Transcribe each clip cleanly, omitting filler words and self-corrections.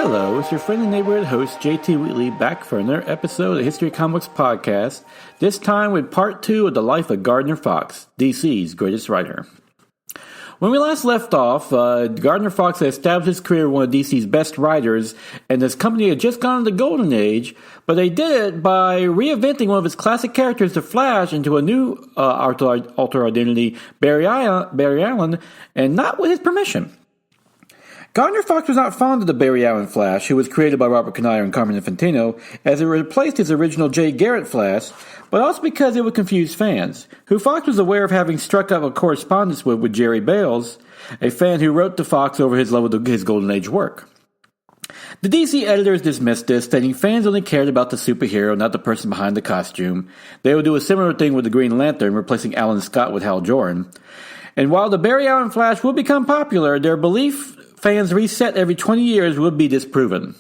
Hello, it's your friendly neighborhood host, JT Wheatley, back for another episode of the History of Comics podcast, this time with part 2 of the life of Gardner Fox, DC's greatest writer. When we last left off, Gardner Fox had established his career as one of DC's best writers, and his company had just gone into the golden age, but they did it by reinventing one of his classic characters, the Flash, into a new alter identity, Barry Allen, and not with his permission. Gardner Fox was not fond of the Barry Allen Flash, who was created by Robert Canario and Carmen Infantino, as it replaced his original Jay Garrick Flash, but also because it would confuse fans, who Fox was aware of having struck up a correspondence with Jerry Bales, a fan who wrote to Fox over his love of his Golden Age work. The DC editors dismissed this, stating fans only cared about the superhero, not the person behind the costume. They would do a similar thing with the Green Lantern, replacing Alan Scott with Hal Jordan. And while the Barry Allen Flash would become popular, their belief fans reset every 20 years would be disproven.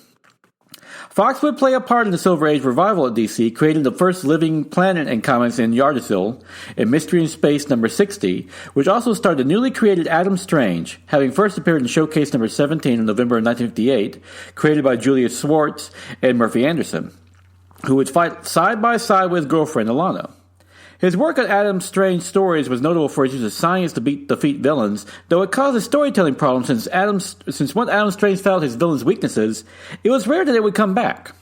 Fox would play a part in the Silver Age revival at DC, creating the first living planet in comics in Yggdrasil, in Mystery in Space number 60, which also starred the newly created Adam Strange, having first appeared in Showcase number 17 in November of 1958, created by Julius Schwartz and Murphy Anderson, who would fight side by side with his girlfriend Alana. His work on Adam Strange's stories was notable for his use of science to defeat villains, though it caused a storytelling problem since once Adam Strange found his villains' weaknesses, it was rare that they would come back.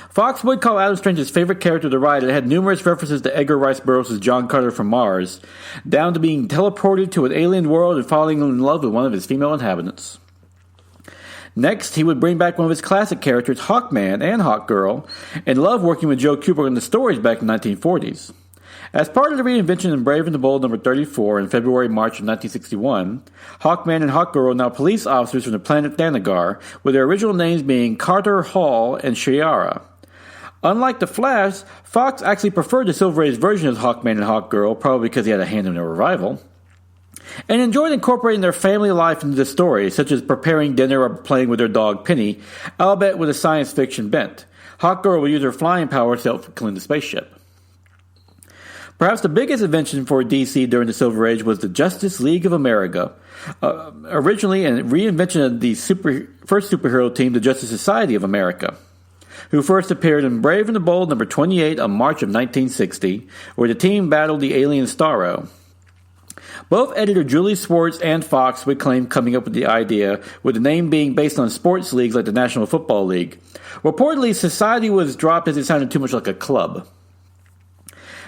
Fox would call Adam Strange his favorite character to write, and it had numerous references to Edgar Rice Burroughs' John Carter from Mars, down to being teleported to an alien world and falling in love with one of his female inhabitants. Next, he would bring back one of his classic characters, Hawkman and Hawkgirl, and loved working with Joe Kubert on the stories back in the 1940s. As part of the reinvention in Brave and the Bold number 34 in February-March of 1961, Hawkman and Hawkgirl are now police officers from the planet Thanagar, with their original names being Carter Hall and Shiara. Unlike the Flash, Fox actually preferred the Silver Age version of Hawkman and Hawkgirl, probably because he had a hand in the revival, and enjoyed incorporating their family life into the story, such as preparing dinner or playing with their dog Penny, albeit with a science fiction bent. Hawkgirl would use her flying powers to help clean the spaceship. Perhaps the biggest invention for DC during the Silver Age was the Justice League of America. Originally a reinvention of the first superhero team, the Justice Society of America, who first appeared in Brave and the Bold number 28 on March of 1960, where the team battled the alien Starro. Both editor Julie Schwartz and Fox would claim coming up with the idea, with the name being based on sports leagues like the National Football League. Reportedly, Society was dropped as it sounded too much like a club.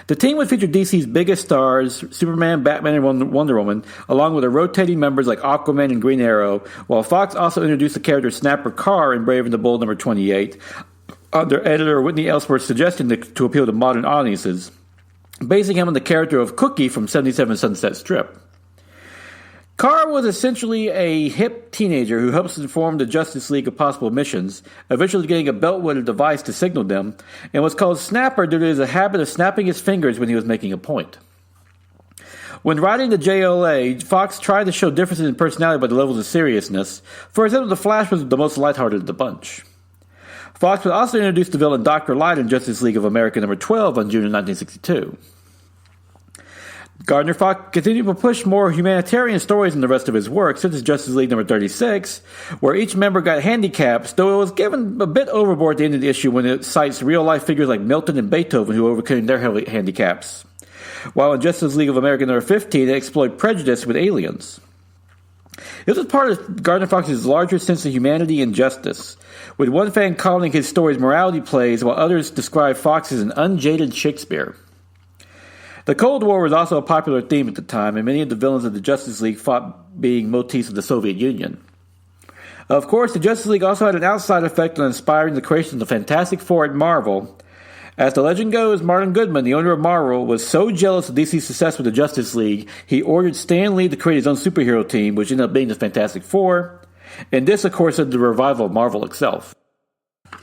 The team would feature DC's biggest stars, Superman, Batman, and Wonder Woman, along with their rotating members like Aquaman and Green Arrow, while Fox also introduced the character Snapper Carr in Brave and the Bold number 28, under editor Whitney Ellsworth's suggestion to appeal to modern audiences, basing him on the character of Cookie from 77 Sunset Strip. Carr was essentially a hip teenager who helps inform the Justice League of possible missions, eventually getting a belt with a device to signal them, and was called Snapper due to his habit of snapping his fingers when he was making a point. When writing the JLA, Fox tried to show differences in personality by the levels of seriousness. For example, the Flash was the most lighthearted of the bunch. Fox would also introduce the villain Dr. Light in Justice League of America number 12 on June of 1962. Gardner Fox continued to push more humanitarian stories in the rest of his work, such as Justice League number 36, where each member got handicaps, though it was given a bit overboard at the end of the issue when it cites real-life figures like Milton and Beethoven who overcame their handicaps. While in Justice League of America number 15, they explored prejudice with aliens. This was part of Gardner Fox's larger sense of humanity and justice, with one fan calling his stories morality plays, while others described Fox as an unjaded Shakespeare. The Cold War was also a popular theme at the time, and many of the villains of the Justice League fought being motifs of the Soviet Union. Of course, the Justice League also had an outside effect on inspiring the creation of the Fantastic Four at Marvel. As the legend goes, Martin Goodman, the owner of Marvel, was so jealous of DC's success with the Justice League, he ordered Stan Lee to create his own superhero team, which ended up being the Fantastic Four, and this, of course, led to the revival of Marvel itself.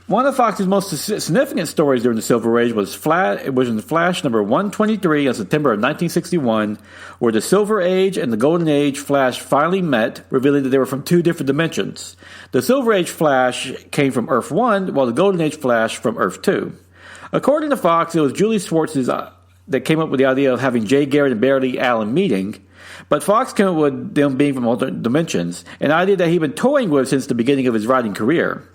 One of Fox's most significant stories during the Silver Age was in Flash number 123 in September of 1961, where the Silver Age and the Golden Age Flash finally met, revealing that they were from two different dimensions. The Silver Age Flash came from Earth 1, while the Golden Age Flash from Earth 2. According to Fox, it was Julie Schwartz's that came up with the idea of having Jay Garritt and Barry Allen meeting, but Fox came up with them being from alternate dimensions, an idea that he'd been toying with since the beginning of his writing career.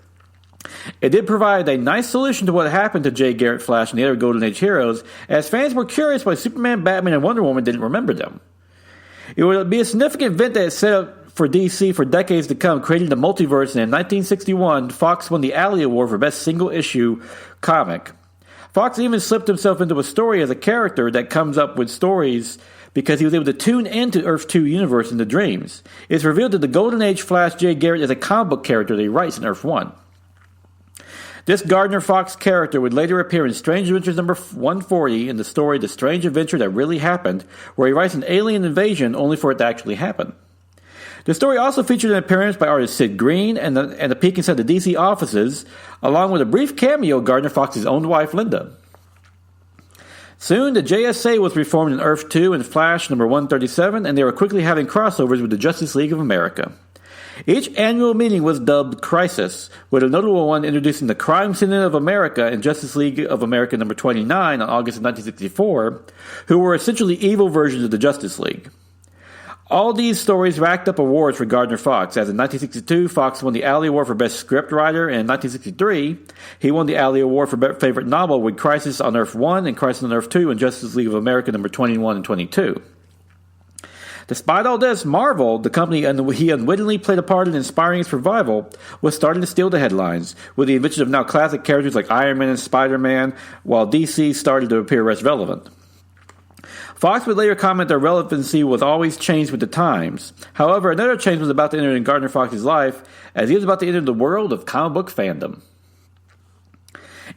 It did provide a nice solution to what happened to Jay Garritt, Flash, and the other Golden Age heroes, as fans were curious why Superman, Batman, and Wonder Woman didn't remember them. It would be a significant event that set up for DC for decades to come, creating the multiverse, and in 1961, Fox won the Alley Award for Best Single-Issue Comic. Fox even slipped himself into a story as a character that comes up with stories because he was able to tune into Earth 2 universe in the dreams. It's revealed that the Golden Age Flash Jay Garritt is a comic book character that he writes in Earth 1. This Gardner Fox character would later appear in Strange Adventures number 140 in the story The Strange Adventure That Really Happened, where he writes an alien invasion only for it to actually happen. The story also featured an appearance by artist Sid Green and a peek inside the DC offices, along with a brief cameo of Gardner Fox's own wife, Linda. Soon, the JSA was reformed in Earth 2 and Flash number 137, and they were quickly having crossovers with the Justice League of America. Each annual meeting was dubbed Crisis, with a notable one introducing the Crime Syndicate of America and Justice League of America number 29 on August of 1964, who were essentially evil versions of the Justice League. All these stories racked up awards for Gardner Fox, as in 1962, Fox won the Alley Award for Best Scriptwriter, and in 1963, he won the Alley Award for Best Favorite Novel with Crisis on Earth 1 and Crisis on Earth 2 and Justice League of America number 21 and 22. Despite all this, Marvel, the company he unwittingly played a part in inspiring its revival, was starting to steal the headlines, with the invention of now classic characters like Iron Man and Spider-Man, while DC started to appear less relevant. Fox would later comment their relevancy was always changed with the times. However, another change was about to enter in Gardner Fox's life, as he was about to enter the world of comic book fandom.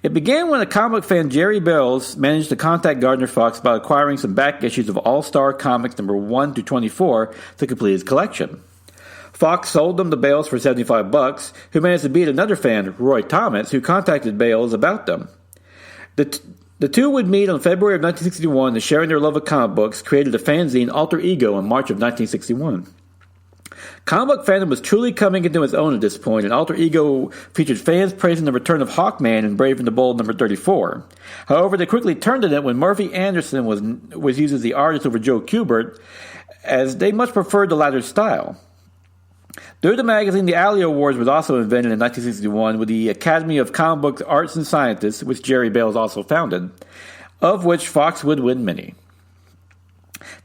It began when a comic book fan, Jerry Bells, managed to contact Gardner Fox about acquiring some back issues of All-Star Comics number 1 through 24 to complete his collection. Fox sold them to Bales for $75, who managed to beat another fan, Roy Thomas, who contacted Bales about them. The two would meet on February of 1961 and, sharing their love of comic books, created the fanzine Alter Ego in March of 1961. Comic book fandom was truly coming into its own at this point, and Alter Ego featured fans praising the return of Hawkman in Brave and the Bold number 34. However, they quickly turned on it when Murphy Anderson was used as the artist over Joe Kubert, as they much preferred the latter's style. Through the magazine, the Alley Awards was also invented in 1961 with the Academy of Comic Book Arts and Sciences, which Jerry Bales also founded, of which Fox would win many.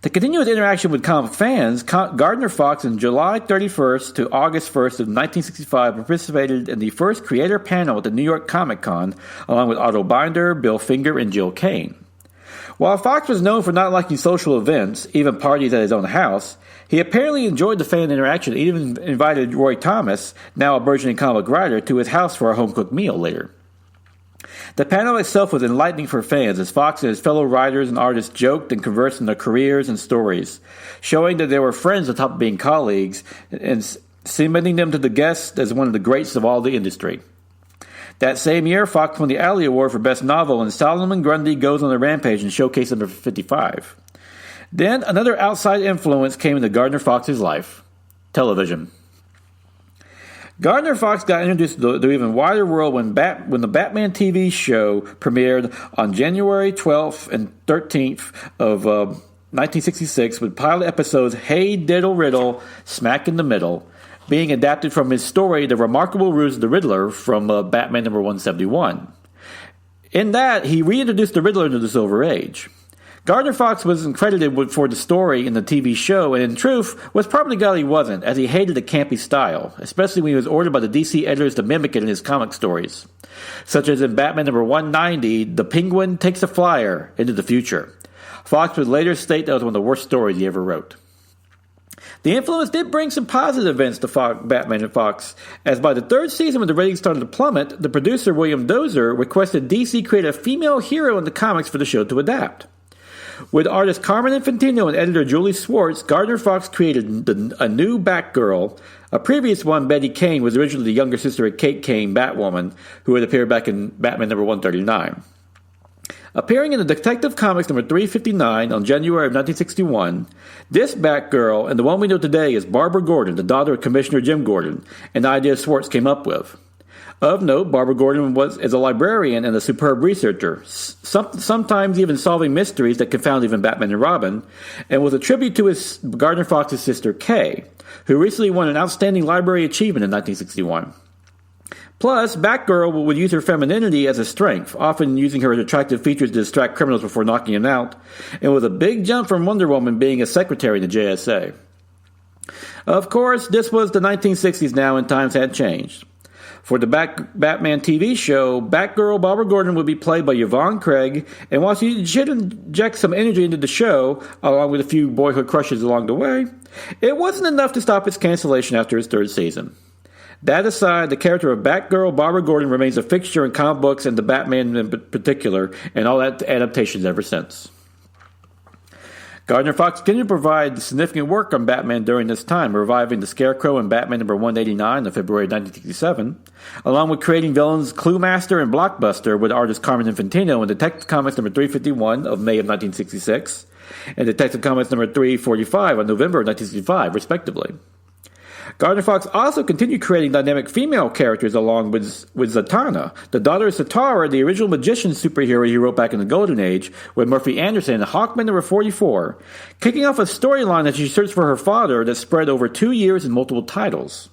To continue his interaction with comic fans, Gardner Fox on July 31st to August 1st of 1965 participated in the first creator panel at the New York Comic Con, along with Otto Binder, Bill Finger, and Jill Kane. While Fox was known for not liking social events, even parties at his own house, he apparently enjoyed the fan interaction and even invited Roy Thomas, now a burgeoning comic writer, to his house for a home-cooked meal later. The panel itself was enlightening for fans, as Fox and his fellow writers and artists joked and conversed on their careers and stories, showing that they were friends on top of being colleagues, and cementing them to the guests as one of the greats of all the industry. That same year, Fox won the Alley Award for Best Novel in Solomon Grundy Goes on a Rampage in Showcase number 55. Then, another outside influence came into Gardner Fox's life: television. Gardner Fox got introduced to the even wider world when the Batman TV show premiered on January 12th and 13th of 1966 with pilot episodes Hey Diddle Riddle, Smack in the Middle, being adapted from his story The Remarkable Ruse of the Riddler from Batman number 171. In that, he reintroduced the Riddler into the Silver Age. Gardner Fox wasn't credited for the story in the TV show, and in truth, was probably glad he wasn't, as he hated the campy style, especially when he was ordered by the DC editors to mimic it in his comic stories. Such as in Batman number 190, the Penguin takes a flyer into the future. Fox would later state that was one of the worst stories he ever wrote. The influence did bring some positive events to Batman and Fox, as by the third season when the ratings started to plummet, the producer William Dozer requested DC create a female hero in the comics for the show to adapt. With artist Carmen Infantino and editor Julie Swartz, Gardner Fox created a new Batgirl. A previous one, Betty Kane, was originally the younger sister of Kate Kane, Batwoman, who had appeared back in Batman number 139. Appearing in the Detective Comics number 359 on January of 1961, this Batgirl, and the one we know today, is Barbara Gordon, the daughter of Commissioner Jim Gordon, an idea Swartz came up with. Of note, Barbara Gordon is a librarian and a superb researcher, sometimes even solving mysteries that confound even Batman and Robin, and was a tribute to his Gardner Fox's sister Kay, who recently won an outstanding library achievement in 1961. Plus, Batgirl would use her femininity as a strength, often using her attractive features to distract criminals before knocking them out, and was a big jump from Wonder Woman being a secretary in the JSA. Of course, this was the 1960s now and times had changed. For the Batman TV show, Batgirl Barbara Gordon would be played by Yvonne Craig, and while she should inject some energy into the show, along with a few boyhood crushes along the way, it wasn't enough to stop its cancellation after its third season. That aside, the character of Batgirl Barbara Gordon remains a fixture in comic books and the Batman in particular, and all adaptations ever since. Gardner Fox continued to provide significant work on Batman during this time, reviving the Scarecrow in Batman number 189 in February 1967, along with creating villains Cluemaster and Blockbuster with artist Carmen Infantino in Detective Comics number 351 of May of 1966, and Detective Comics number 345 on November of 1965, respectively. Gardner Fox also continued creating dynamic female characters along with Zatanna, the daughter of Satara, the original magician superhero he wrote back in the Golden Age, with Murphy Anderson in Hawkman number 44, kicking off a storyline that she searched for her father that spread over 2 years in multiple titles.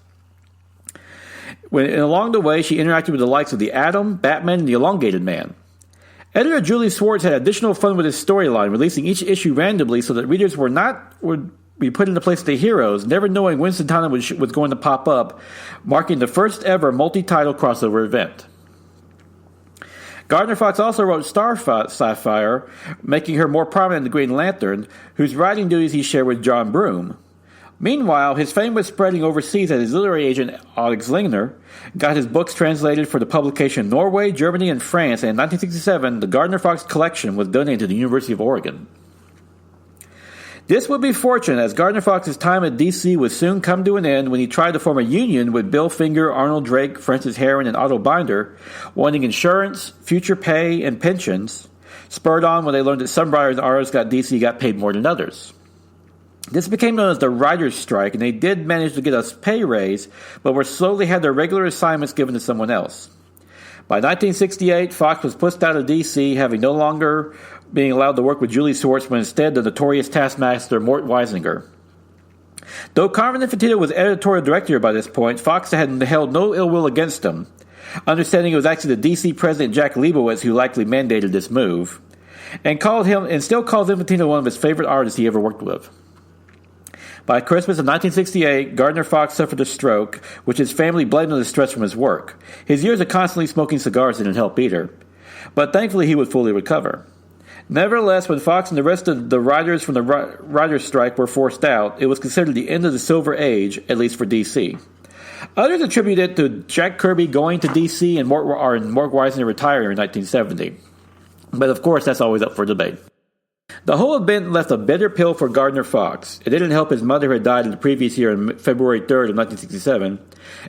Along the way, she interacted with the likes of the Atom, Batman, and the Elongated Man. Editor Julie Swartz had additional fun with his storyline, releasing each issue randomly so that readers would be put in the place of the heroes, never knowing when Zatanna was going to pop up, marking the first ever multi-title crossover event. Gardner Fox also wrote Sapphire, making her more prominent in the Green Lantern, whose writing duties he shared with John Broome. Meanwhile, his fame was spreading overseas as his literary agent, Alex Lingner, got his books translated for the publication in Norway, Germany, and France, and in 1967, the Gardner Fox collection was donated to the University of Oregon. This would be fortunate, as Gardner Fox's time at DC would soon come to an end when he tried to form a union with Bill Finger, Arnold Drake, Francis Heron, and Otto Binder, wanting insurance, future pay, and pensions, spurred on when they learned that some writers and artists got DC got paid more than others. This became known as the writer's strike, and they did manage to get a pay raise, but were slowly had their regular assignments given to someone else. By 1968, Fox was pushed out of DC, having no longer being allowed to work with Julie Swartz, but instead the notorious taskmaster Mort Weisinger. Though Carmen Infantino was editorial director by this point, Fox had held no ill will against him, understanding it was actually the DC president Jack Leibowitz who likely mandated this move, and still calls Infantino one of his favorite artists he ever worked with. By Christmas of 1968, Gardner Fox suffered a stroke, which his family blamed on the stress from his work. His years of constantly smoking cigars didn't help either, but thankfully he would fully recover. Nevertheless, when Fox and the rest of the writers from the writers' strike were forced out, it was considered the end of the Silver Age, at least for DC. Others attribute it to Jack Kirby going to DC and Mort Weisinger retiring in 1970. But of course, that's always up for debate. The whole event left a bitter pill for Gardner Fox. It didn't help his mother had died in the previous year on February 3rd of 1967,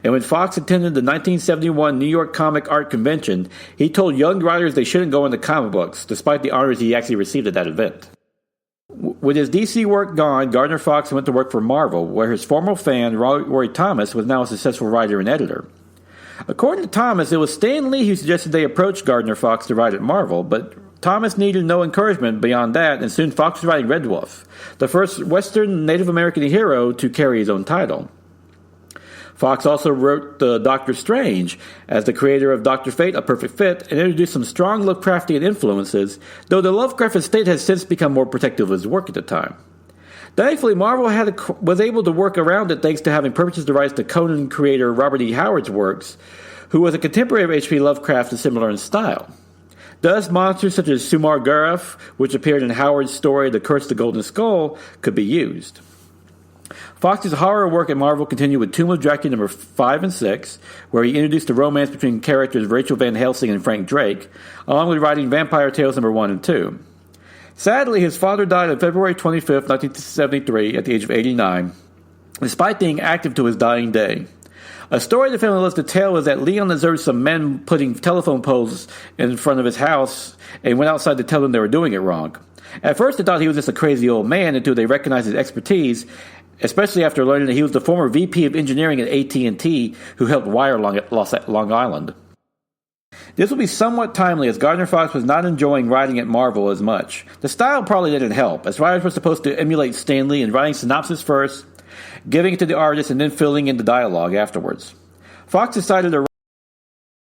and when Fox attended the 1971 New York Comic Art Convention, he told young writers they shouldn't go into comic books, despite the honors he actually received at that event. With his DC work gone, Gardner Fox went to work for Marvel, where his former fan, Roy Thomas, was now a successful writer and editor. According to Thomas, it was Stan Lee who suggested they approach Gardner Fox to write at Marvel, but Thomas needed no encouragement beyond that, and soon Fox was writing Red Dwarf, the first Western Native American hero to carry his own title. Fox also wrote Doctor Strange, as the creator of Dr. Fate, A Perfect Fit, and introduced some strong Lovecraftian influences, though the Lovecraft estate has since become more protective of his work at the time. Thankfully, Marvel was able to work around it thanks to having purchased the rights to Conan creator Robert E. Howard's works, who was a contemporary of H.P. Lovecraft and similar in style. Thus, monsters such as Sumar Garef, which appeared in Howard's story The Curse of the Golden Skull, could be used. Fox's horror work at Marvel continued with Tomb of Dracula number 5 and 6, where he introduced the romance between characters Rachel Van Helsing and Frank Drake, along with writing Vampire Tales number 1 and 2. Sadly, his father died on February 25, 1973, at the age of 89, despite being active to his dying day. A story the family loves to tell is that Leon observed some men putting telephone poles in front of his house and went outside to tell them they were doing it wrong. At first, they thought he was just a crazy old man until they recognized his expertise especially after learning that he was the former VP of engineering at AT&T who helped wire Long Island. This will be somewhat timely, as Gardner Fox was not enjoying writing at Marvel as much. The style probably didn't help, as writers were supposed to emulate Stan Lee in writing synopsis first, giving it to the artist, and then filling in the dialogue afterwards. Fox decided to